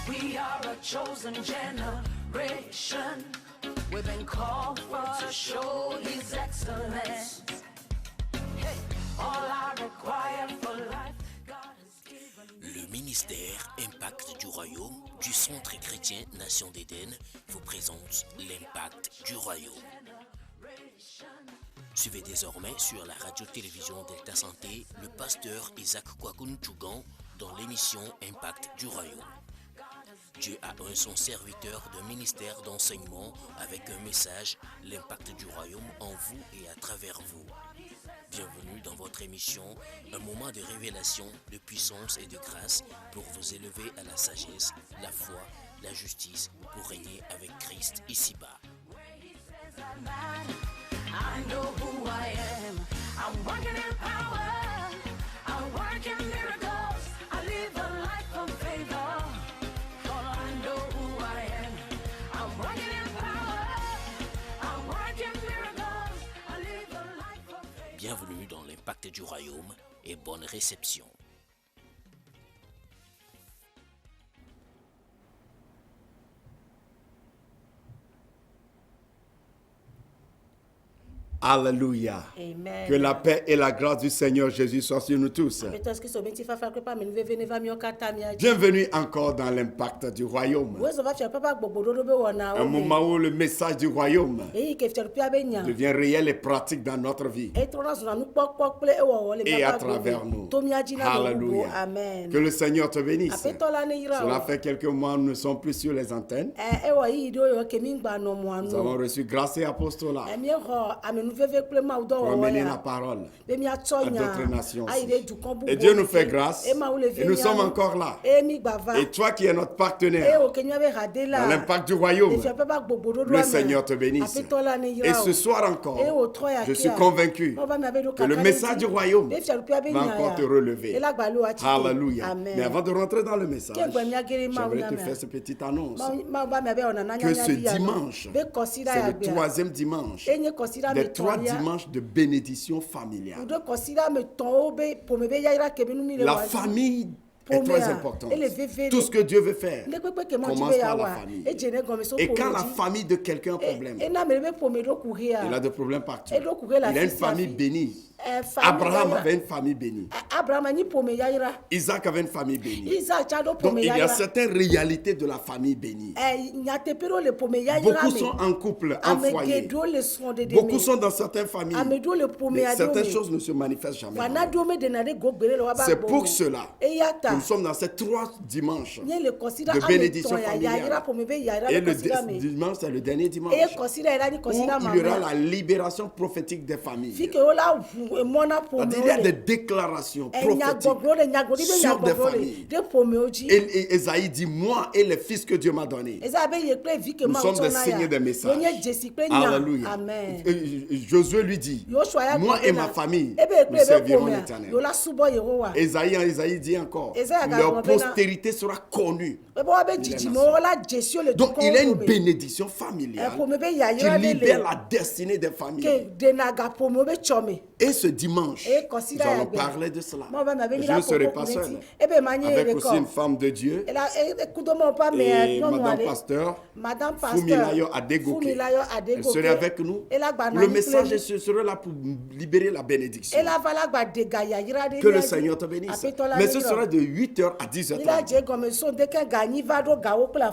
We are a chosen generation. We've been called for to show His excellence. Hey, all I require for life, God has given me. Le ministère Impact du Royaume du Centre chrétien Nation d'Éden vous présente l'Impact du Royaume. Suivez désormais sur la radio-télévision Delta Santé le pasteur Isaac Kwakoun Tchougan dans l'émission Impact du Royaume. Dieu a un son serviteur de ministère d'enseignement avec un message, l'impact du royaume en vous et à travers vous. Bienvenue dans votre émission, un moment de révélation, de puissance et de grâce pour vous élever à la sagesse, la foi, la justice, pour régner avec Christ ici-bas. I know who I am. I'm working in power. I work in miracles. I live a life of favor. For I know who I am. I'm working in power. I work in miracles. I live a life of favor. Bienvenue dans l'impact du royaume et bonne réception. Alléluia. Amen. Que la paix et la grâce du Seigneur Jésus soient sur nous tous. Bienvenue encore dans l'impact du royaume. Un moment où le message du royaume devient réel et pratique dans notre vie et à travers nous. Alléluia. Amen. Que le Seigneur te bénisse. Cela fait quelques mois, nous ne sommes plus sur les antennes. Nous avons reçu grâce et apostolat pour amener la parole à d'autres nations aussi. Et Dieu nous fait grâce et nous sommes encore là. Et toi qui es notre partenaire dans l'impact du royaume, le Seigneur te bénisse. Et ce soir encore, je suis convaincu que le message du royaume va encore te relever. Alléluia. Mais avant de rentrer dans le message, j'aimerais te faire cette petite annonce que ce dimanche, c'est le troisième dimanche des 3 dimanches de bénédiction familiale. La famille est très importante. Tout ce que Dieu veut faire commence par la famille. Et quand la famille de quelqu'un a un problème, il a des problèmes partout. Il a une famille bénie. Abraham avait une famille bénie. Isaac avait une famille bénie. Donc il y a certaines réalités de la famille bénie. Beaucoup sont en couple, en foyer. Beaucoup sont dans certaines familles. Mais certaines choses ne se manifestent jamais. C'est pour cela que nous sommes dans ces 3 dimanches de bénédiction familiale. Et le dimanche, c'est le dernier dimanche où il y aura la libération prophétique des familles. Il y a des déclarations prophétiques sur des familles. Et Esaïe dit, moi et les fils que Dieu m'a donnés, nous sommes des signes des messages. Alléluia. Josué lui dit, moi et ma famille, nous servirons l'Éternel. Esaïe dit encore, leur postérité sera connue. Donc il y a une bénédiction familiale qui libère la destinée des familles. Et ce dimanche, nous allons parler de cela. Et je ne serai pas seul. Avec aussi une femme de Dieu et Madame Fumilayo Adegoke. Elle serait avec nous. Le message sera là pour libérer la bénédiction. Que le Seigneur te bénisse. Mais ce sera de 8h à 10h30.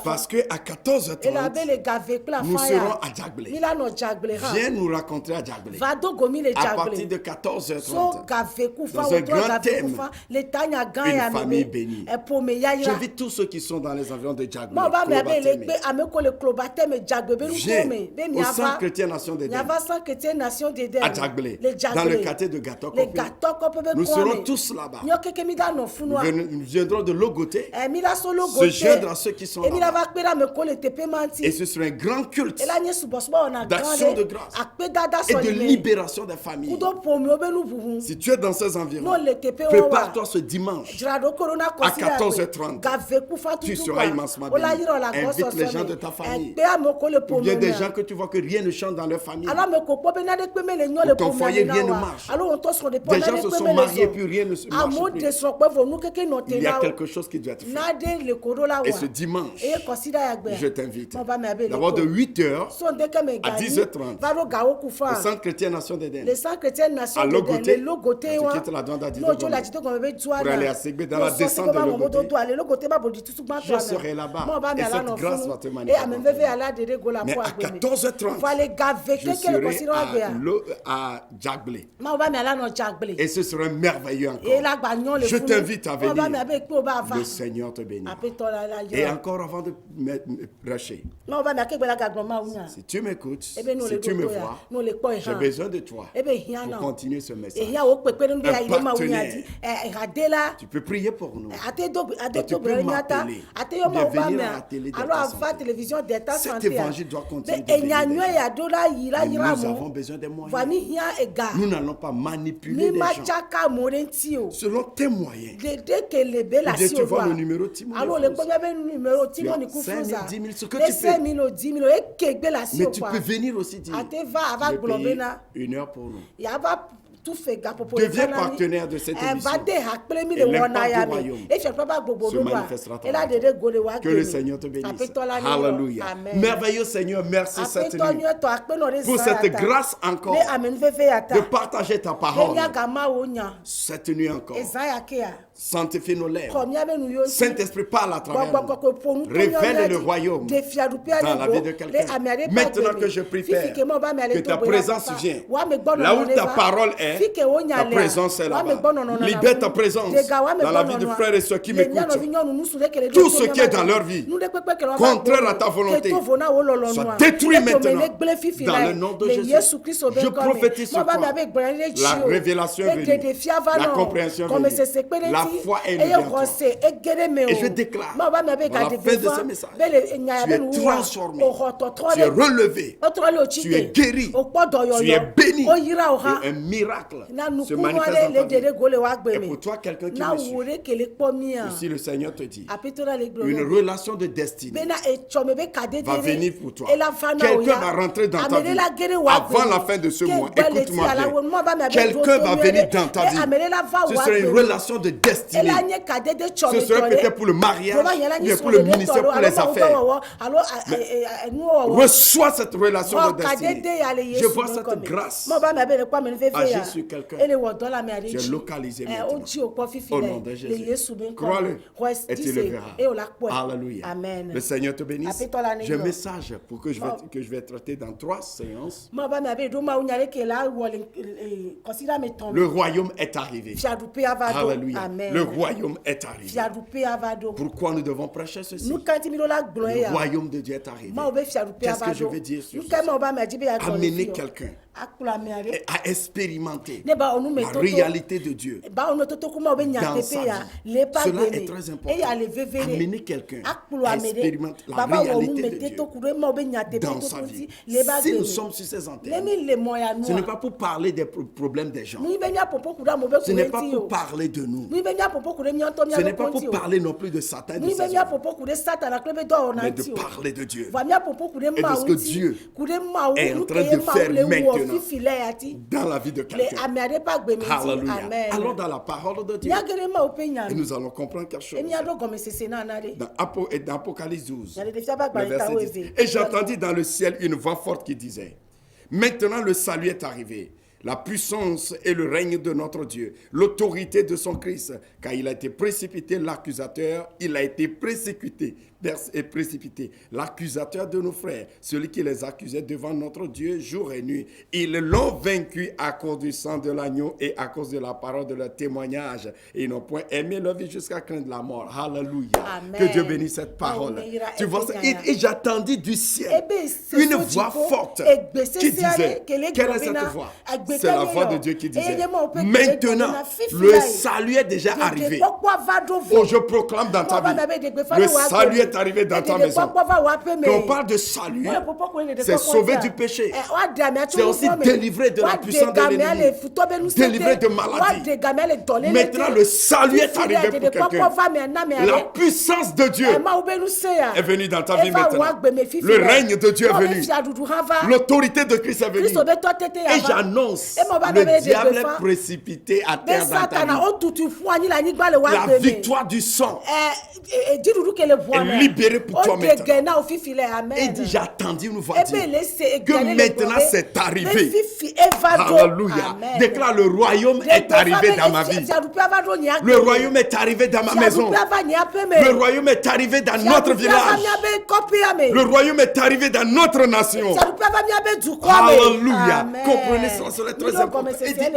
Parce qu'à 14h30, nous serons à Djagbele. Viens nous rencontrer à Djagbele. À partir de 14h30, dans un grand thème, une famille bénie. J'invite tous ceux qui sont dans les environs de Djagbele. Viens au Centre chrétien Nation d'Éden, à Djagbele, dans le quartier de Gatoko. Nous serons tous là-bas. Nous viendrons de Logoté se joindre à ceux qui sont là-bas. Et ce sera un grand culte d'action de grâce et de libération des familles. Si tu es dans ces environs, prépare-toi ce dimanche à 14h30. Tu seras immensément béni. Invite les gens de ta famille. Ou bien des gens que tu vois que rien ne change dans leur famille. Pour ton foyer, rien ne marche. Des gens se sont mariés puis rien ne se marche plus. Il y a quelque chose qui doit être fait. Et ce dimanche, je t'invite. D'abord de 8h à 10h30. Au Centre chrétien Nation d'Éden. À Logoté. Tu quittes la douane d'Adido pour aller à Ségbé dans la descente de Logoté. Je serai là-bas. Et cette grâce va te manifester. Mais à 14h30, je serai à Djaglé. Et ce sera merveilleux encore. Je t'invite à venir. Le Seigneur te bénit. Et encore avant de me racher, si tu m'écoutes, si tu me vois, j'ai besoin de toi pour continuer ce message. Un partenaire. Tu peux prier pour nous. Et tu peux m'appeler. Ou bien venir à la télévision d'État Santé. Cet évangile doit continuer de venir. Nous avons besoin des moyens. Nous n'allons pas manipuler les gens selon tes moyens. Et tu vois le numéro Timon. Tu as 5 000, 10 000, ce que tu peux. Mais tu peux venir aussi dire, je vais payer 1 heure pour nous. Deviens partenaire de cette émission. Et l'impact du royaume se manifestera à toi. Que le Seigneur te bénisse. Alléluia. Merveilleux Seigneur, merci cette nuit. Pour cette grâce encore de partager ta parole. Cette nuit encore. Sanctifie nos lèvres. Saint-Esprit parle à travers nous. Révèle le royaume dans la vie de quelqu'un. Maintenant que je prie, Père, que ta présence vienne. Là où ta parole est, ta présence est là-bas. Libère ta présence dans la vie de frères et sœurs qui m'écoutent. Tout ce qui est dans leur vie, contraire à ta volonté, soit détruit maintenant dans le nom de Jésus. Je prophétise sur toi. La révélation est venue. La compréhension est venue. La foi est venue en toi. Et je déclare, à la fin de ce message, tu es transformé, tu es relevé, tu es guéri, tu es béni. Et un miracle se manifeste dans ta vie. Et pour toi, quelqu'un qui me suit, si le Seigneur te dit, une relation de destinée va venir pour toi. Quelqu'un va rentrer dans ta vie avant la fin de ce mois. Écoute-moi bien. Quelqu'un va venir dans ta vie. Ce sera une relation de destinée. Ce serait peut-être pour le mariage, mais pour le ministère, pour les affaires. Reçois cette relation de destinée. Je vois cette grâce agir sur quelqu'un. Tu es localisé maintenant. Au nom de Jésus. Crois-le et tu le verras. Alléluia. Le Seigneur te bénisse. J'ai un message pour que je vais traiter dans 3 séances. Le royaume est arrivé. Alléluia. Le royaume est arrivé. Pourquoi nous devons prêcher ceci? Le royaume de Dieu est arrivé. Qu'est-ce que je veux dire sur ça? Amener quelqu'un à expérimenter la réalité de Dieu dans sa vie. Cela est très important. Amener quelqu'un à expérimenter la réalité de Dieu dans sa vie. Si nous sommes sur ces antennes, ce n'est pas pour parler des problèmes des gens. Ce n'est pas pour parler de nous. Ce n'est pas pour parler non plus de Satan, mais de parler de Dieu et de ce que Dieu est en train de faire maintenant dans la vie de quelqu'un. Alléluia. Allons dans la parole de Dieu et nous allons comprendre quelque chose. Dans Apocalypse 12, le verset 10. Et j'entendis dans le ciel une voix forte qui disait: maintenant le salut est arrivé, la puissance et le règne de notre Dieu, l'autorité de son Christ, car il a été précipité l'accusateur, il a été persécuté et précipité l'accusateur de nos frères, celui qui les accusait devant notre Dieu jour et nuit. Ils l'ont vaincu à cause du sang de l'agneau et à cause de la parole de leur témoignage. Et ils n'ont point aimé leur vie jusqu'à craindre la mort. Alléluia. Amen. Que Dieu bénisse cette parole. Tu vois ça? Et j'attendis du ciel une voix forte qui disait, quelle est cette voix? C'est la voix de Dieu qui disait, maintenant, le salut est déjà arrivé. Oh, je proclame dans ta vie, le salut est arrivé dans ta maison. Quand on parle de salut, c'est sauver du péché. C'est aussi délivrer de la puissance de l'ennemi, délivrer de maladie. Maintenant, le salut est arrivé pour quelqu'un. La puissance de Dieu est venue dans ta vie maintenant. Le règne de Dieu est venu. L'autorité de Christ est venue. Et j'annonce, le diable est précipité à terre dans ta vie. La victoire du sang est libérée pour toi maintenant. Et dit, j'ai attendu une voix dire que maintenant c'est arrivé. Alléluia. Déclare, le royaume est arrivé dans ma vie. Le royaume est arrivé dans ma maison. Le royaume est arrivé dans notre village. Le royaume est arrivé dans notre nation. Alléluia. Comprenez ça, c'est très important.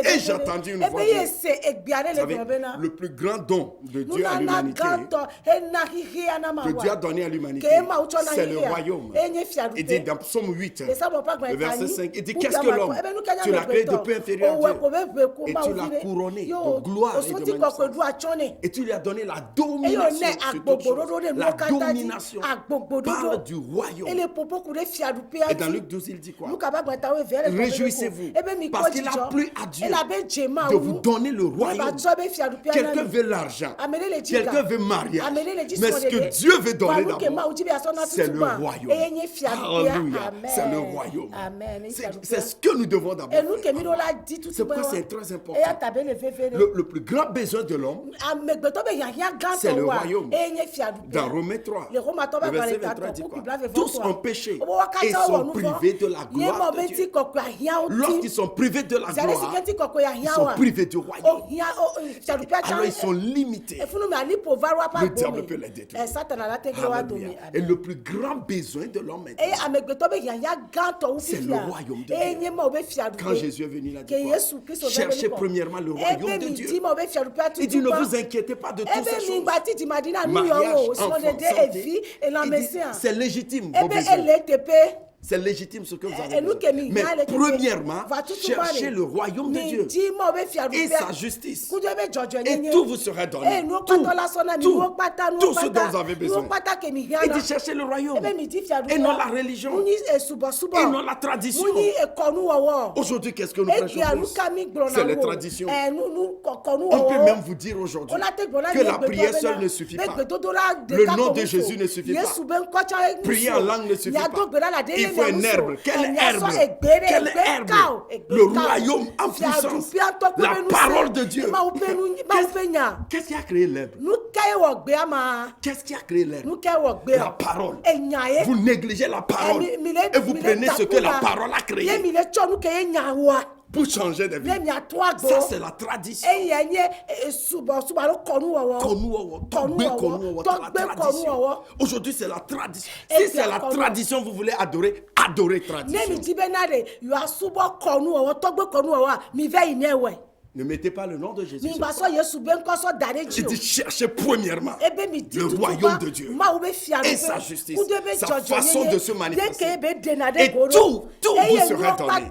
Et j'ai attendu une voix dire. Vous savez, le plus grand don de Dieu à l'humanité, que Dieu a donné à l'humanité, c'est le royaume. Il dit dans Psaume 8, le verset 5, il dit, qu'est-ce que l'homme? Tu l'as créé de peu inférieur à Dieu. Et tu l'as couronné de gloire et de magnificence. Et tu lui as donné la domination sur toute chose. La domination parle du royaume. Et dans Luc 12, il dit quoi? Réjouissez-vous, parce qu'il a plu à Dieu de vous donner le royaume. Quelqu'un veut l'argent, quelqu'un veut mariage, mais ce que Dieu veut donner d'abord, c'est le royaume. Alléluia, c'est le royaume. C'est ce que nous devons d'abord faire. C'est pourquoi c'est très important. Le plus grand besoin de l'homme, c'est le royaume. Dans Romains 3, le verset 23 dit quoi? Tous ont péché et sont privés de la gloire de Dieu. Lorsqu'ils sont privés de la gloire, ils sont privés du royaume. Alors ils sont limités. Le diable peut les détruire. Alléluia. Et le plus grand besoin de l'homme maintenant, c'est le royaume de Dieu. Quand Jésus est venu, il a dit quoi? Cherchez premièrement le royaume de Dieu. Il dit, ne vous inquiétez pas de toutes ces choses. Mariage, enfant, santé. C'est légitime vos besoins. C'est légitime ce que vous avez besoin. Mais premièrement, cherchez le royaume de Dieu et sa justice. Et tout vous sera donné. Tout ce dont vous avez besoin. Il dit cherchez le royaume et non la religion et non la tradition. Aujourd'hui, qu'est-ce que nous prêchons plus? C'est les traditions. On peut même vous dire aujourd'hui que la prière seule ne suffit pas. Le nom de Jésus ne suffit pas. Prier en langue ne suffit pas. Il faut un herbe. Quelle herbe? Quelle herbe? Le royaume en puissance. La parole de Dieu. Qu'est-ce qui a créé l'herbe? Qu'est-ce qui a créé l'herbe? La parole. Vous négligez la parole et vous prenez ce que la parole a créé pour changer de vie. Ça, c'est la tradition. Aujourd'hui, c'est la tradition. Si c'est la tradition, vous voulez adorer, adorez tradition. Ne mettez pas le nom de Jésus. Il dit cherchez premièrement le royaume de Dieu et sa justice, sa façon de se manifester. Et tout vous sera donné.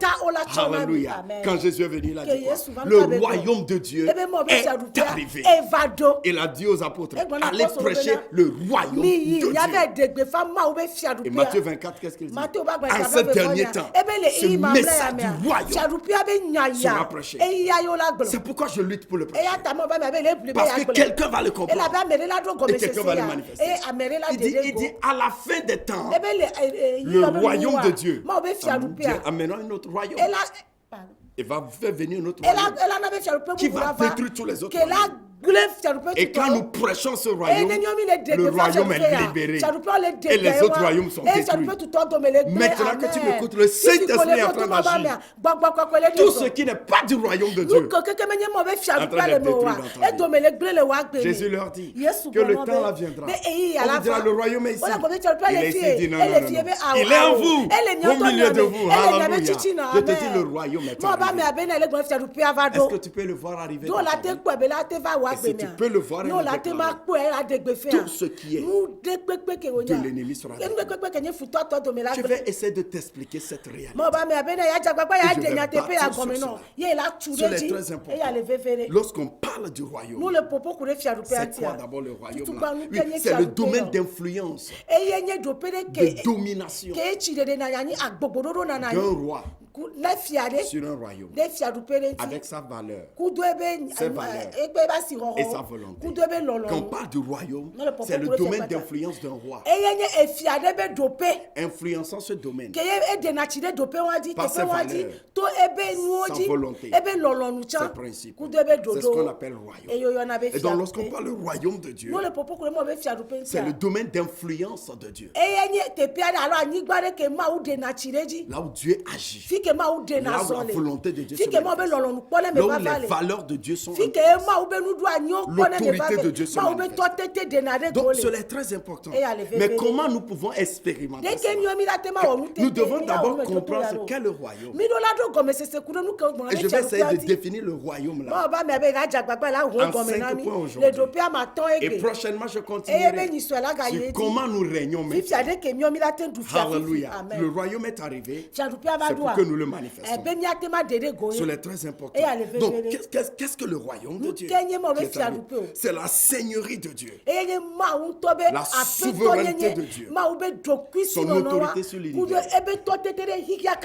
Alléluia. Quand Jésus est venu, il a dit quoi? Le royaume de Dieu est arrivé. Il a dit aux apôtres, allez prêcher le royaume de Dieu. Et Matthieu 24, qu'est-ce qu'il dit? En ce dernier temps, ce message du royaume sera prêché. C'est pourquoi je lutte pour le prêcher. Parce que quelqu'un va le comprendre. Et quelqu'un va le manifester. Il dit à la fin des temps, le royaume de Dieu. Amenons un autre royaume. Il va faire venir un autre royaume qui va détruire tous les autres royaumes. Et quand nous prêchons ce royaume, le royaume est libéré et les autres royaumes sont détruits. Maintenant que tu m'écoutes, le Saint-Esprit est en train d'agir. Tout ce qui n'est pas du royaume de Dieu est en train de détruire dans ta vie. Jésus leur dit que le temps là viendra. On vous dira le royaume est ici. Il est ici, il dit non. Il est en vous, au milieu de vous. Alléluia. Je te dis le royaume est arrivé. Est-ce que tu peux le voir arriver? si tu peux le voir et le déclarer, tout ce qui est de l'ennemi sera détruit. Je vais essayer de t'expliquer cette réalité. C'est très important. Lorsqu'on parle du royaume, c'est quoi d'abord le royaume là? Oui, c'est le domaine d'influence, de domination d'un roi sur un royaume, avec sa valeur, ses valeurs et sa volonté. Quand on parle du royaume, c'est le domaine d'influence d'un roi, influençant ce domaine par ses valeurs, sa volonté, ses principes. C'est ce qu'on appelle royaume. Et donc lorsqu'on parle du royaume de Dieu, c'est le domaine d'influence de Dieu. Là où Dieu agit, là où la volonté de Dieu se manifeste, là où les valeurs de Dieu sont en place, l'autorité de Dieu se manifeste. Donc cela est très important. Mais comment nous pouvons expérimenter ça? Nous devons d'abord comprendre ce qu'est le royaume. Et je vais essayer de définir le royaume là en 5 points aujourd'hui. Et prochainement je continuerai sur comment nous régnons maintenant. Alléluia. Le royaume est arrivé, c'est pour que nous le manifestons. Cela est très important. Donc qu'est-ce que le royaume de Dieu? C'est la seigneurie de Dieu, la souveraineté de Dieu, son autorité sur l'univers.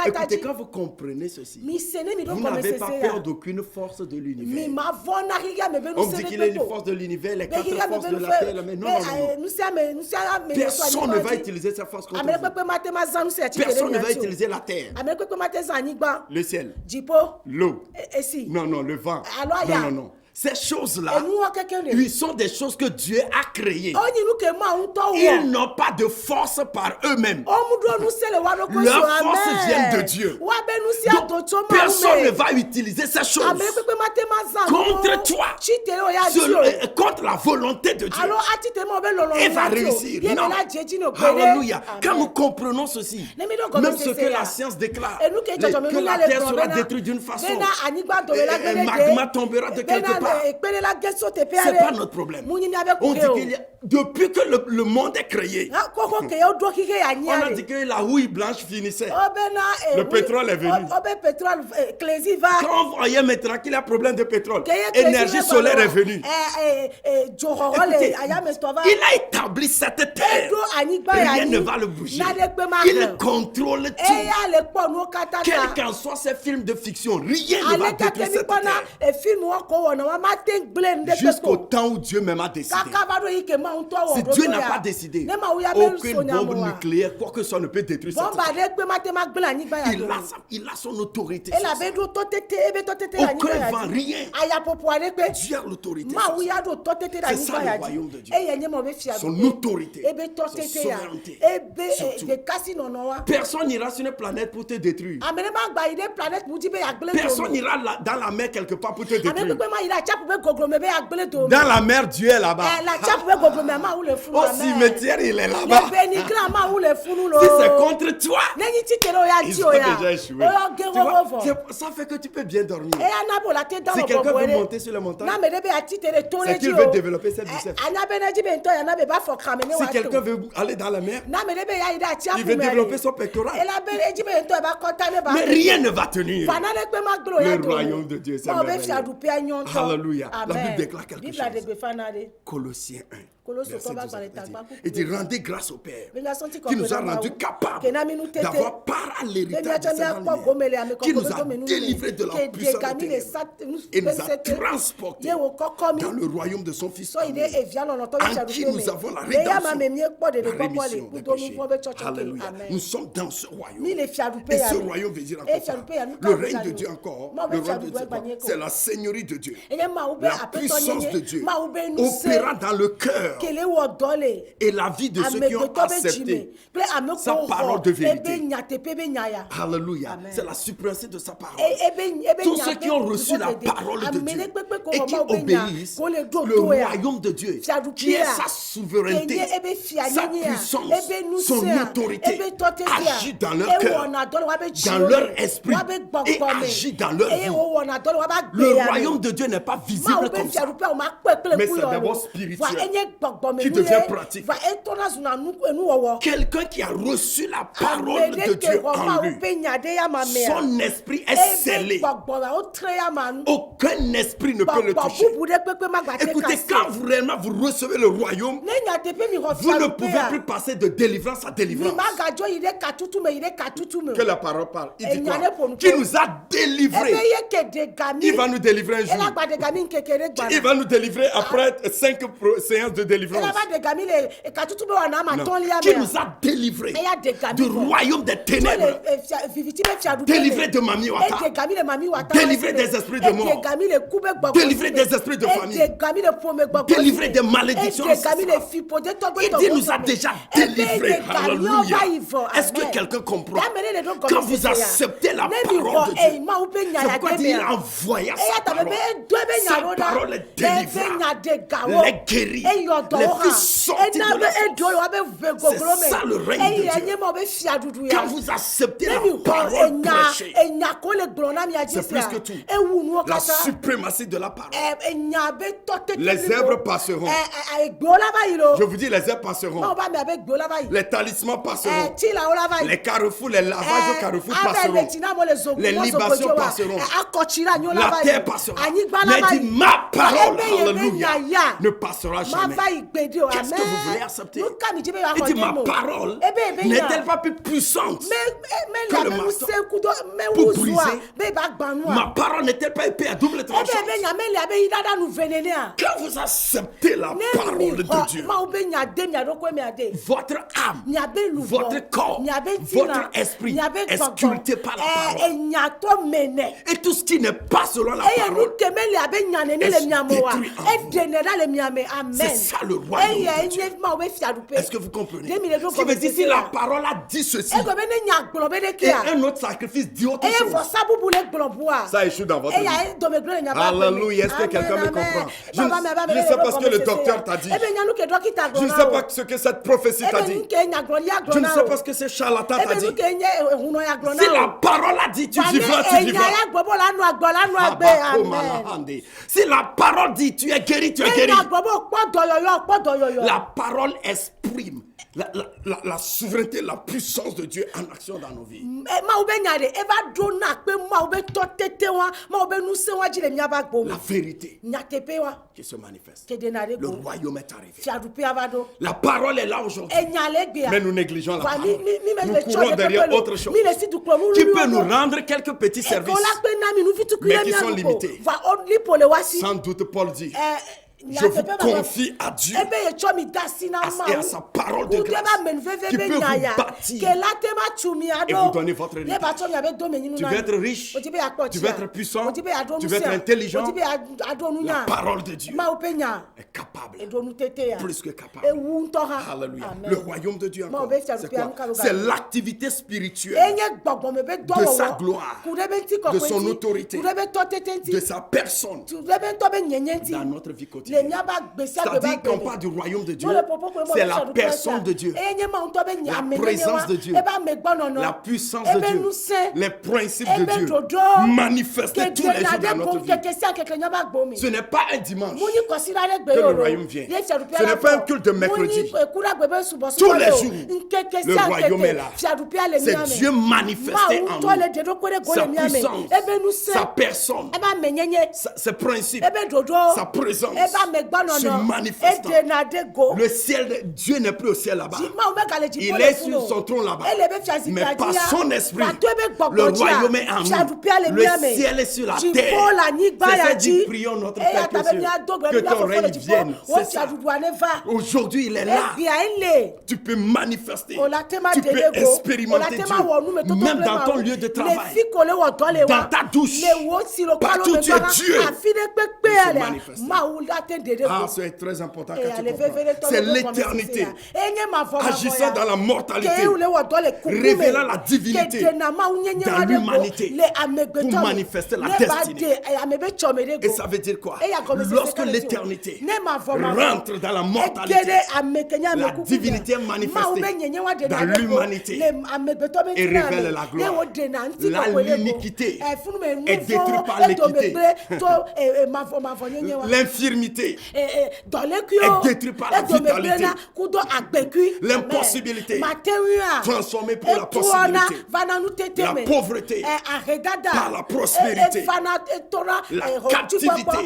Écoutez, quand vous comprenez ceci, vous n'avez pas peur d'aucune force de l'univers. On dit qu'il y a une force de l'univers, les 4 forces de la terre, mais non. Personne ne va utiliser sa force contre vous. Personne ne va utiliser la terre, le ciel, l'eau, non, le vent. Non. Ces choses-là, ils sont des choses que Dieu a créées. Ils n'ont pas de force par eux-mêmes. Leur force vient de Dieu. Donc, personne ne va utiliser ces choses contre toi, contre la volonté de Dieu, et va réussir. Non. Alléluia. Quand nous comprenons ceci, même ce que la science déclare, que la terre sera détruite d'une façon, un magma tombera de quelque part. C'est pas notre problème. On dit qu'il y a, depuis que le monde est créé, on a dit que la houille blanche finissait. Le pétrole est venu. Quand on voyait maintenant qu'il y a problème de pétrole, énergie solaire est venue. Écoutez, il a établi cette terre. Rien ne va le bouger. Il contrôle tout. Quels qu'en soient ces films de fiction, rien ne va détruire cette terre. Jusqu'au temps où Dieu même a décidé. Si Dieu n'a pas décidé, aucune bombe nucléaire, quoi que ce soit, ne peut détruire cette terre. Il a son autorité. Aucun vent, rien. Dieu a l'autorité. C'est ça le royaume de Dieu. Son autorité, son souveraineté. Personne n'ira sur une planète pour te détruire. Personne n'ira dans la mer quelque part pour te détruire. Dans la mer, Dieu est là-bas. Au cimetière, il est là-bas. Si c'est contre toi, ils ont déjà échoué. Tu vois, ça fait que tu peux bien dormir. Si quelqu'un veut monter sur la montagne, c'est qu'il veut développer cette biceps. Si quelqu'un veut aller dans la mer, il veut développer son pectoral. Mais rien ne va tenir. Le royaume de Dieu, c'est merveilleux. Alléluia. La Bible déclare quelque chose. Colossiens 1. Il dit rendez grâce au Père qui nous a rendus capables d'avoir part à l'héritage de sa lumière, qui nous a délivrés de la puissance des ténèbres et nous a transportés dans le royaume de son Fils amour, en qui nous avons la rémission des péchés. Alléluia. Nous sommes dans ce royaume. Et ce royaume veut dire encore le règne de Dieu encore. Le royaume de Dieu, c'est la seigneurie de Dieu, la puissance de Dieu opérant dans le cœur et la vie de ceux qui ont accepté sa parole de vérité. Alléluia. C'est la suprématie de sa parole. Tous ceux qui ont reçu la parole de Dieu et qui obéissent, le royaume de Dieu, qui est sa souveraineté, sa puissance, son autorité, agit dans leur cœur, dans leur esprit et agit dans leur vie. Le royaume de Dieu n'est pas visible comme ça, mais c'est d'abord spirituel qui devient pratique. Quelqu'un qui a reçu la parole de Dieu en lui, son esprit est scellé. Aucun esprit ne peut le toucher. Écoutez, quand réellement vous recevez le royaume, vous ne pouvez plus passer de délivrance à délivrance. Que la parole parle. Il dit quoi? Qui nous a délivrés. Il va nous délivrer un jour. Il va nous délivrer après 5 séances de délivrance. Non. Qui nous a délivrés du royaume des ténèbres. Délivrés de Mami Wata. Délivrés des esprits de mort. Délivrés des esprits de famille. Délivrés des malédictions. Il dit nous a déjà délivrés. Alléluia. Est-ce que quelqu'un comprend? Quand vous acceptez la parole de Dieu, c'est pourquoi il a envoyé sa parole. Sa parole est délivrante, les guérit, les fait sortir de la force. C'est ça le règne de Dieu. Quand vous acceptez la parole prêchée, c'est plus que tout la suprématie de la parole. Les herbes passeront. Je vous dis, les herbes passeront. Les talismans passeront. Les carrefours, les lavages au carrefour passeront. Les libations passeront. La terre passera. Mais dit, ma parole, alléluia, ne passera jamais. Qu'est-ce que vous voulez accepter? Il dit, ma parole n'est-elle pas plus puissante que le marteau pour briser? Ma parole n'est-elle pas épée à double tranchant? Quand vous acceptez la parole de Dieu, votre âme, votre corps, votre esprit est sculpté par la parole. Et tout ce qui n'est pas selon la parole est détruit en vous. C'est ça le royaume de Dieu. Est-ce que vous comprenez? Ce qui veut dire, si la parole a dit ceci et un autre sacrifice dit autre chose, ça échoue dans votre vie. Alléluia. Est-ce que quelqu'un me comprend? Je ne sais pas ce que le docteur t'a dit. Je ne sais pas ce que cette prophétie t'a dit. Je ne sais pas ce que ce charlatan t'a dit. Si la parole a dit, tu vivras, tu vivras. Si la parole dit, tu es guéri, tu es guéri. La parole exprime la souveraineté, la puissance de Dieu en action dans nos vies. La vérité qui se manifeste. Le royaume est arrivé. La parole est là aujourd'hui. Mais nous négligeons la parole. Nous courons derrière autre chose qui peut nous rendre quelques petits services, mais qui sont limités. Sans doute, Paul dit, je vous confie à Dieu et à sa parole de grâce qui peut vous bâtir et vous donner votre héritage. Tu veux être riche, tu veux être puissant, tu veux être intelligent. La parole de Dieu est capable, plus que capable. Alléluia. Le royaume de Dieu encore, c'est quoi? C'est l'activité spirituelle de sa gloire, de son autorité, de sa personne dans notre vie quotidienne. C'est-à-dire qu'on parle du royaume de Dieu, c'est la personne de Dieu, la présence de Dieu, la puissance de Dieu, les principes de Dieu manifestés tous les jours dans notre vie. Ce n'est pas un dimanche que le royaume vient. Ce n'est pas un culte de mercredi. Tous les jours, le royaume est là. C'est Dieu manifesté en nous. Sa puissance, sa personne, ses principes, sa présence se manifeste. Le ciel, Dieu n'est plus au ciel là-bas. Il est sur son trône là-bas. Mais par son esprit, le royaume est en nous. Le ciel est sur la terre. C'est ça dit, prions notre Père que ton règne vienne. C'est ça. Aujourd'hui, il est là. Tu peux manifester. Tu peux expérimenter Dieu. Même dans ton lieu de travail. Dans ta douche. Partout tu es Dieu. Ah, c'est très important que tu comprennes. C'est l'éternité. Agissant dans la mortalité. Révélant la divinité dans l'humanité pour manifester la destinée. Et ça veut dire quoi? Lorsque l'éternité rentre dans la mortalité, la divinité est manifestée dans l'humanité et révèle la gloire. L'iniquité est détruite par l'équité. L'infirmité est détruite par la vitalité. L'impossibilité transformée pour la possibilité. La pauvreté par la prospérité. La captivité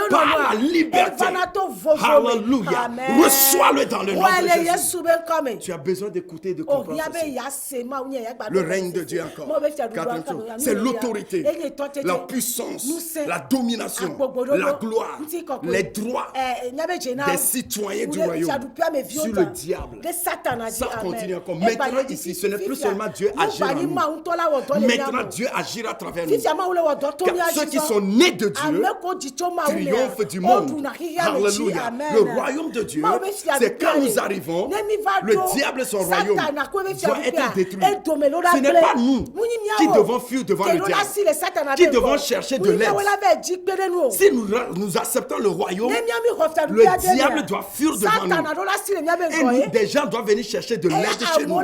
par la liberté. Alléluia. Reçois-le dans le nom de Jésus. Tu as besoin d'écouter et de comprendre ceci. Le règne de Dieu encore. Quatrième chose, c'est l'autorité, la puissance, la domination, la gloire, les droits des citoyens du royaume sur le diable. Ça continue encore. Maintenant ici, ce n'est plus seulement Dieu agir en nous. Maintenant Dieu agira à travers nous. Car ceux qui sont nés de Dieu triomphent du monde. Alléluia. Le royaume de Dieu, c'est quand nous arrivons, le diable et son royaume doit être détruit. Ce n'est pas nous qui devons fuir devant le diable, qui devons chercher de l'aide. Si nous acceptons le royaume, le diable doit fuir devant nous. Et nous, des gens doivent venir chercher de l'aide chez nous.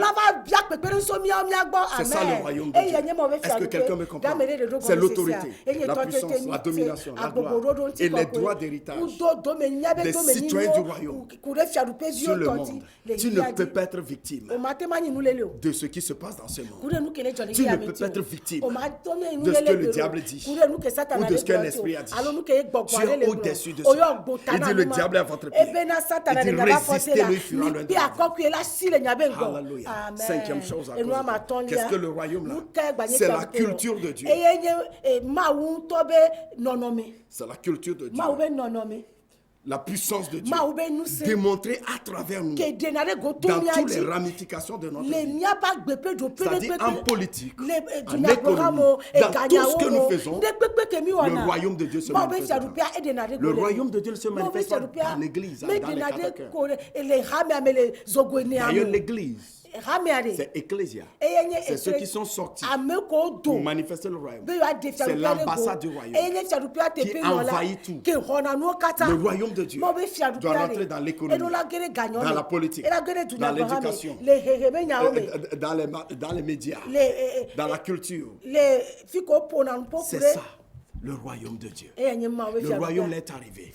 C'est ça le royaume de Dieu. Est-ce que quelqu'un me comprend? C'est l'autorité, la puissance, la domination, la gloire et les droits d'héritage des citoyens du royaume sur le monde. Tu ne peux pas être victime de ce qui se passe dans ce monde. Tu ne peux pas être victime de ce que le diable dit ou de ce qu'un esprit a dit. Tu es au-dessus de cela. Il dit le diable est à votre pied. Il dit résistez-le, il fuira loin de vous. Alléluia. Cinquième chose à cause. Qu'est-ce que le royaume là? C'est la culture de Dieu. C'est la culture de Dieu. La puissance de Dieu démontrée à travers nous dans toutes les ramifications de notre vie. C'est-à-dire en politique, en économie, dans tout ce que nous faisons, le royaume de Dieu se manifeste. Le royaume de Dieu ne se manifeste pas dans l'église, dans les catacomбes. D'ailleurs, l'église, c'est Ecclésia. C'est ceux qui sont sortis pour manifester le royaume. C'est l'ambassade du royaume qui envahit tout. Le royaume de Dieu doit rentrer dans l'économie, dans la politique, dans l'éducation, dans les médias, dans la culture. C'est ça. Le royaume de Dieu. Le royaume est arrivé.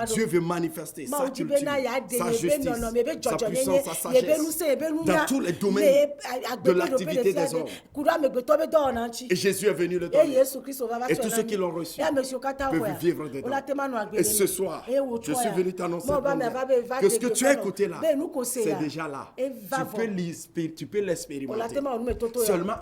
Dieu veut manifester sa culture, sa justice, sa puissance, sa sagesse dans tous les domaines de l'activité des hommes. Et Jésus est venu le donner. Et tous ceux qui l'ont reçu peuvent vivre dedans. Et ce soir, je suis venu t'annoncer que ce que tu as écouté là, c'est déjà là. Tu peux l'expérimenter. Seulement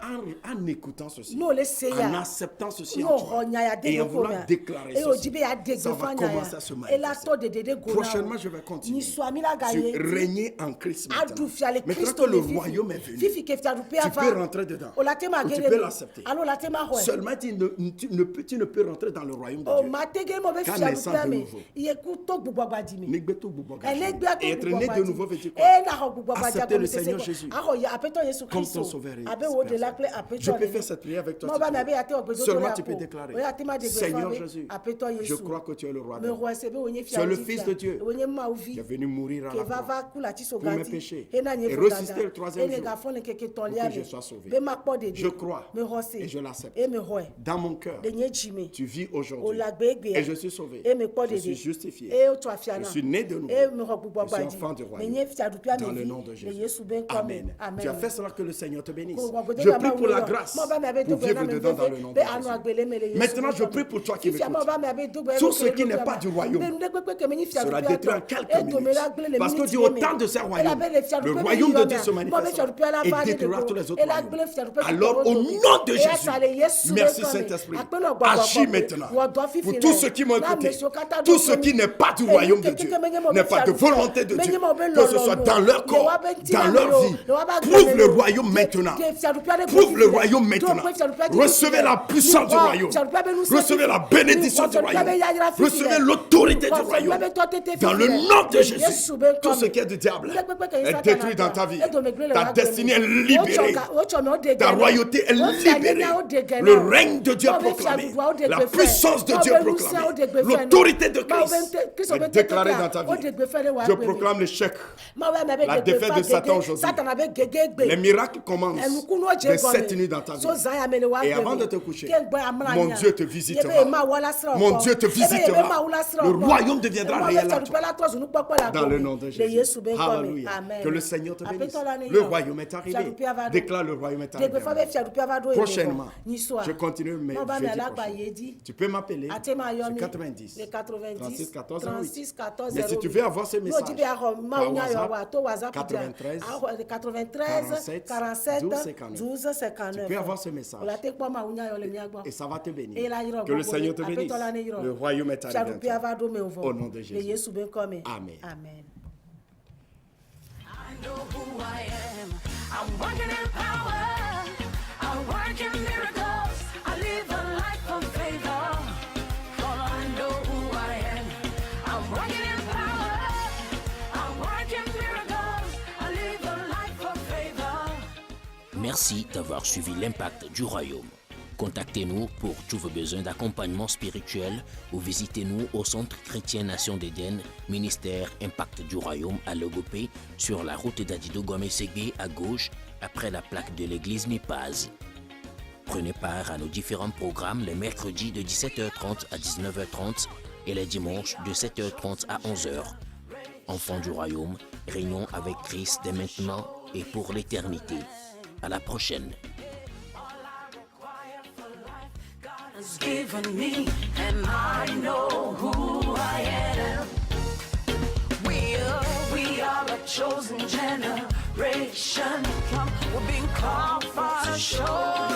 en écoutant ceci, en acceptant ceci en toi. Et en voulant déclarer ceci, ça va commencer à se manifester. Prochainement, je vais continuer sur régner en Christ maintenant. Maintenant que le royaume est venu, tu peux rentrer dedans. Ou tu peux l'accepter. Seulement, tu ne peux rentrer dans le royaume de Dieu qu'en naissant de nouveau. Et être né de nouveau veut dire quoi? Accepter le Seigneur Jésus comme ton sauveur. Je peux faire cette prière avec toi. Seulement, tu peux déclarer: Seigneur Jésus, je crois que tu es le roi de Dieu. Tu es le Fils de Dieu qui est venu mourir à la croix pour mes péchés et ressusciter le troisième jour pour que je sois sauvé. Je crois et je l'accepte. Dans mon cœur, tu vis aujourd'hui et je suis sauvé. Je suis justifié. Je suis né de nouveau. Je suis enfant du royaume. Dans le nom de Jésus. Amen. Tu as fait cela, que le Seigneur te bénisse. Je prie pour la grâce pour vivre dedans dans le nom de Jésus. Maintenant, je prie pour toi qui m'écoutes. Tout ce qui n'est pas du royaume sera détruit en quelques minutes. Parce que Dieu, au temps de ce royaume, le royaume de Dieu se manifestera et détruira tous les autres royaumes. Alors, au nom de Jésus, merci Saint-Esprit, agis maintenant pour tous ceux qui m'ont écouté, tout ce qui n'est pas du royaume de Dieu, n'est pas de volonté de Dieu, que ce soit dans leur corps, dans leur vie. Prouve le royaume maintenant. Prouve le royaume maintenant. Recevez la puissance du royaume. Recevez la bénédiction du royaume. Recevez l'autorité du royaume. Dans le nom de Jésus, tout ce qui est du diable est détruit dans ta vie. Ta destinée est libérée. Ta royauté est libérée. Le règne de Dieu est proclamé. La puissance de Dieu est proclamée. L'autorité de Christ est déclarée dans ta vie. Je proclame l'échec, la défaite de Satan aujourd'hui. Les miracles commencent les 7 nuits dans ta vie. Et avant de te coucher, mon Dieu te visitera. Mon Dieu te visitera. Le royaume deviendra réel à toi. Dans le nom de Jésus. Alléluia. Que le Seigneur te bénisse. Le royaume est arrivé. Déclare le royaume est arrivé. Prochainement, je continue mes jeudis. Tu peux m'appeler sur 90 36 14 8. Mais si tu veux avoir ce message par WhatsApp, 93 47 12 59. Tu peux avoir ce message et ça va te bénir. Que le Seigneur te bénisse. Le royaume est arrivé. Au nom de Jésus. Amen. Amen. I know who I am. I'm working in power. I work in miracles. I live a life of favor. For I know who I am. I'm working in power. I work in miracles. I live a life of favor. Merci d'avoir suivi l'Impact du Royaume. Contactez-nous pour tous vos besoins d'accompagnement spirituel ou visitez-nous au Centre chrétien Nation d'Éden, ministère Impact du Royaume à Logopé, sur la route d'Adido Gomé-Ségué à gauche, après la plaque de l'église Mipaz. Prenez part à nos différents programmes les mercredis de 17h30 à 19h30 et les dimanches de 7h30 à 11h. Enfants du Royaume, régnons avec Christ dès maintenant et pour l'éternité. À la prochaine. Has given me, and I know who I am. We are a chosen generation. We're being called for to show